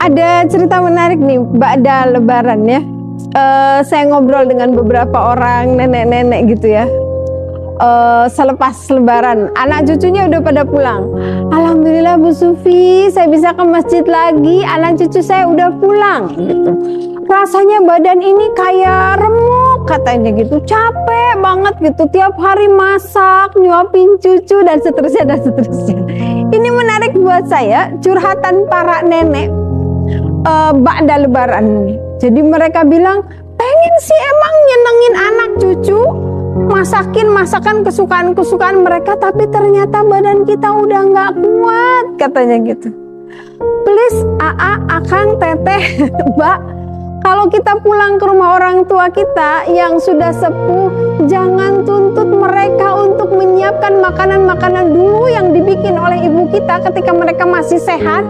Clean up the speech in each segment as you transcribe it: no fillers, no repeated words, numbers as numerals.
Ada cerita menarik nih, ba'da lebaran ya. Saya ngobrol dengan beberapa orang nenek-nenek gitu ya. Selepas lebaran, anak cucunya udah pada pulang. Alhamdulillah Bu Sufi, saya bisa ke masjid lagi. Anak cucu saya udah pulang gitu. Rasanya badan ini kayak remuk katanya gitu, capek banget gitu. Tiap hari masak, nyuapin cucu dan seterusnya dan seterusnya. Ini menarik buat saya, curhatan para nenek ba'da lebaran. Jadi mereka bilang, pengen sih emang nyenengin anak cucu, masakin masakan kesukaan mereka, tapi ternyata badan kita udah nggak kuat katanya gitu. Please akang, teteh, mbak, kalau kita pulang ke rumah orang tua kita yang sudah sepuh, jangan tuntut mereka untuk menyiapkan makanan-makanan dulu yang dibikin oleh ibu kita ketika mereka masih sehat.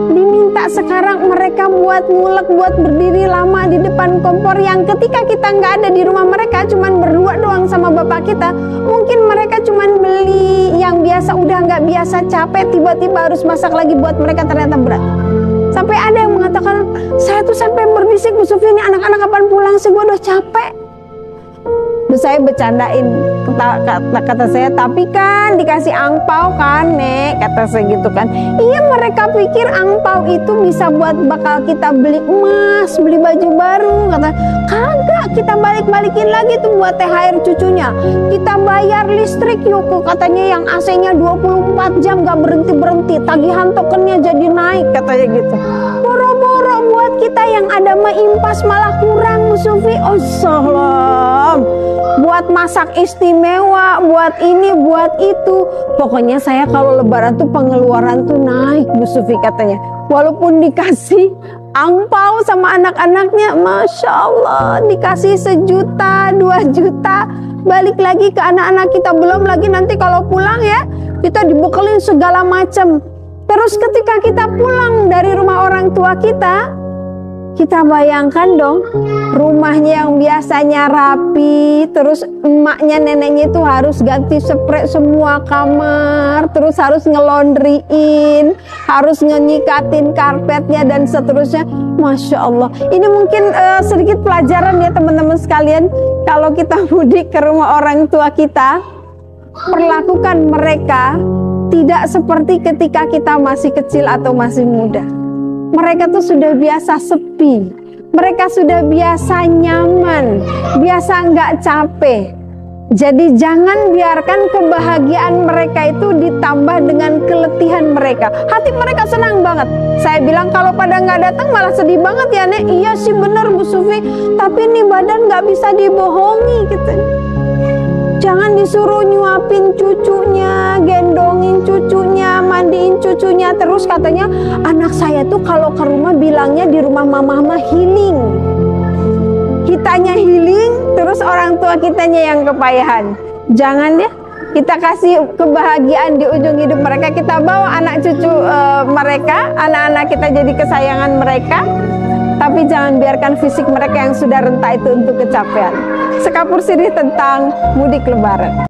Diminta sekarang mereka buat ngulek, buat berdiri lama di depan kompor yang ketika kita nggak ada di rumah mereka, cuman berdua doang sama bapak kita, mungkin mereka cuman beli yang biasa, udah nggak biasa, capek, tiba-tiba harus masak lagi buat mereka, ternyata berat. Sampai ada yang mengatakan, saya tuh sampai berbisik, Bu Sufi, ini anak-anak kapan pulang sih, gue udah capek. Terus saya bercandain, kata saya, tapi kan dikasih angpau kan nek, kata saya gitu kan. Iya, mereka pikir angpau itu bisa buat bakal kita beli emas, beli baju baru. Kata, kagak, kita balik-balikin lagi tuh buat THR cucunya. Kita bayar listrik yuk, katanya yang AC-nya 24 jam gak berhenti-berhenti, tagihan tokennya jadi naik, katanya gitu. Boro-boro buat kita yang ada mah impas malah kurang, Bu Sufi. Oh salam, buat masak istimewa, buat ini, buat itu. Pokoknya saya kalau lebaran tuh pengeluaran tuh naik, Bu Sufi katanya. Walaupun dikasih angpau sama anak-anaknya, Masya Allah, dikasih 1 juta, 2 juta, balik lagi ke anak-anak kita. Belum lagi nanti kalau pulang ya, kita dibekelin segala macam. Terus ketika kita pulang dari rumah orang tua kita bayangkan dong, rumahnya yang biasanya rapi, terus emaknya, neneknya itu harus ganti spray semua kamar, terus harus ngelondriin, harus nyikatin karpetnya dan seterusnya. Masya Allah, ini mungkin sedikit pelajaran ya teman-teman sekalian. Kalau kita mudik ke rumah orang tua kita, perlakukan mereka tidak seperti ketika kita masih kecil atau masih muda. Mereka tuh sudah biasa sepi, mereka sudah biasa nyaman, biasa nggak capek. Jadi jangan biarkan kebahagiaan mereka itu ditambah dengan keletihan mereka. Hati mereka senang banget. Saya bilang kalau pada nggak datang malah sedih banget ya nek. Iya sih bener Bu Sufi, tapi nih badan nggak bisa dibohongi gitu. Jangan disuruh nyuapin cucunya, gendongin cucunya, mandiin cucunya. Terus katanya anak saya tuh kalau ke rumah bilangnya di rumah mama healing. Kitanya healing, terus orang tua kitanya yang kepayahan. Jangan ya, kita kasih kebahagiaan di ujung hidup mereka. Kita bawa anak cucu mereka, anak-anak kita jadi kesayangan mereka. Tapi jangan biarkan fisik mereka yang sudah renta itu untuk kecapean. Sekapur sirih tentang mudik lebaran.